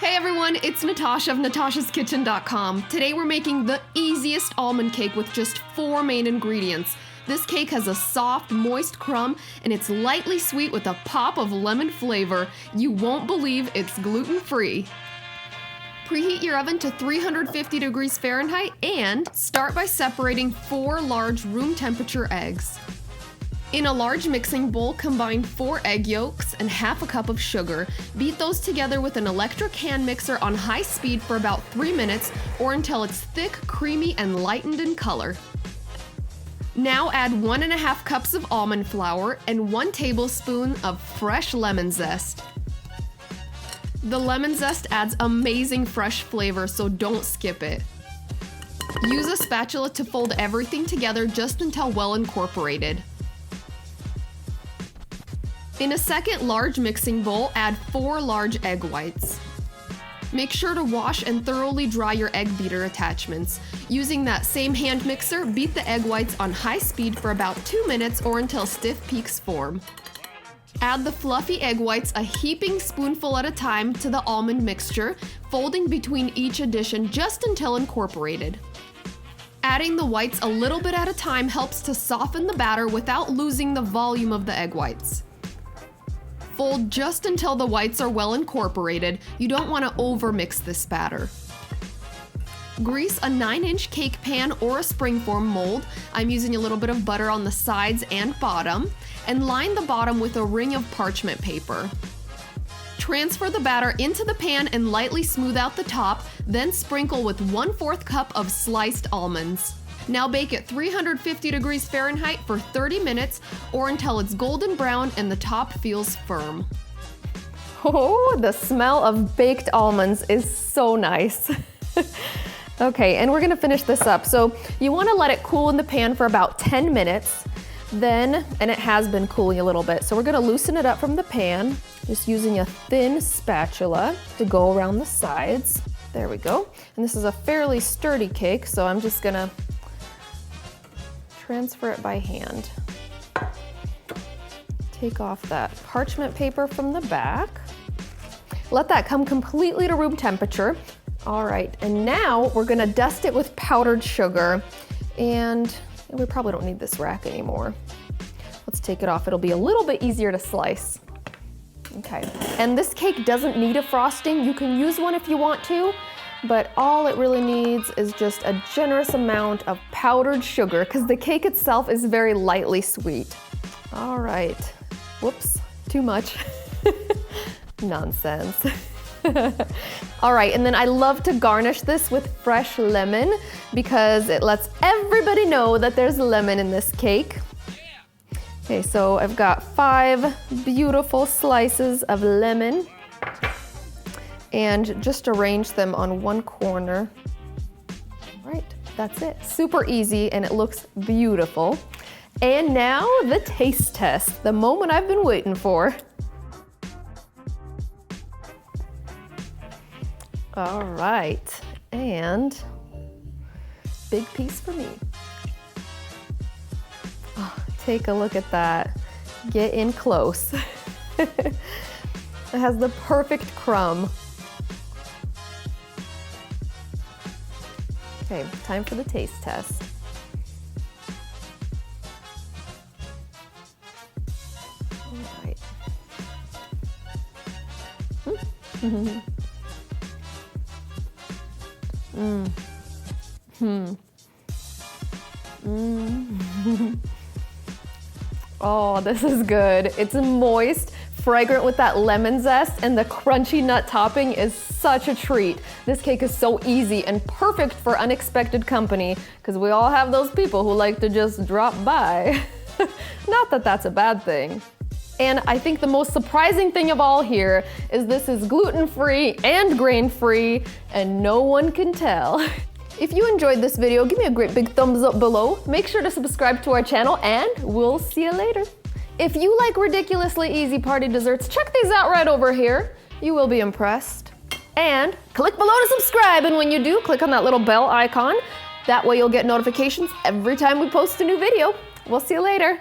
Hey everyone, it's Natasha of NatashasKitchen.com. Today we're making the easiest almond cake with just 4 main ingredients. This cake has a soft, moist crumb, and it's lightly sweet with a pop of lemon flavor. You won't believe it's gluten-free. Preheat your oven to 350 degrees Fahrenheit and start by separating 4 large room temperature eggs. In a large mixing bowl, combine 4 egg yolks and half a cup of sugar. Beat those together with an electric hand mixer on high speed for about 3 minutes or until it's thick, creamy, and lightened in color. Now add 1.5 cups of almond flour and 1 tablespoon of fresh lemon zest. The lemon zest adds amazing fresh flavor, so don't skip it. Use a spatula to fold everything together just until well incorporated. In a second large mixing bowl, add 4 large egg whites. Make sure to wash and thoroughly dry your egg beater attachments. Using that same hand mixer, beat the egg whites on high speed for about 2 minutes or until stiff peaks form. Add the fluffy egg whites a heaping spoonful at a time to the almond mixture, folding between each addition just until incorporated. Adding the whites a little bit at a time helps to soften the batter without losing the volume of the egg whites. Fold just until the whites are well incorporated. You don't want to overmix this batter. Grease a 9-inch cake pan or a springform mold. I'm using a little bit of butter on the sides and bottom, and line the bottom with a ring of parchment paper. Transfer the batter into the pan and lightly smooth out the top, then sprinkle with 1/4 cup of sliced almonds. Now bake at 350 degrees Fahrenheit for 30 minutes or until it's golden brown and the top feels firm. Oh, the smell of baked almonds is so nice. Okay, and we're gonna finish this up. So you wanna let it cool in the pan for about 10 minutes. Then, and it has been cooling a little bit, so we're gonna loosen it up from the pan, just using a thin spatula to go around the sides. There we go. And this is a fairly sturdy cake, so I'm just gonna transfer it by hand. Take off that parchment paper from the back. Let that come completely to room temperature. All right, and now we're gonna dust it with powdered sugar. And we probably don't need this rack anymore. Let's take it off. It'll be a little bit easier to slice. Okay, and this cake doesn't need a frosting. You can use one if you want to, but all it really needs is just a generous amount of powdered sugar because the cake itself is very lightly sweet. All right, whoops, too much. Nonsense. All right, and then I love to garnish this with fresh lemon because it lets everybody know that there's lemon in this cake. Okay, so I've got 5 beautiful slices of lemon and just arrange them on one corner. All right, that's it. Super easy and it looks beautiful. And now the taste test, the moment I've been waiting for. All right, and big piece for me. Oh, take a look at that. Get in close. It has the perfect crumb. Okay, time for the taste test. All right. Oh, this is good. It's moist, fragrant with that lemon zest, and the crunchy nut topping is such a treat. This cake is so easy and perfect for unexpected company because we all have those people who like to just drop by. Not that that's a bad thing. And I think the most surprising thing of all here is this is gluten-free and grain-free, and no one can tell. If you enjoyed this video, give me a great big thumbs up below. Make sure to subscribe to our channel, and we'll see you later. If you like ridiculously easy party desserts, check these out right over here. You will be impressed. And click below to subscribe, and when you do, click on that little bell icon. That way you'll get notifications every time we post a new video. We'll see you later.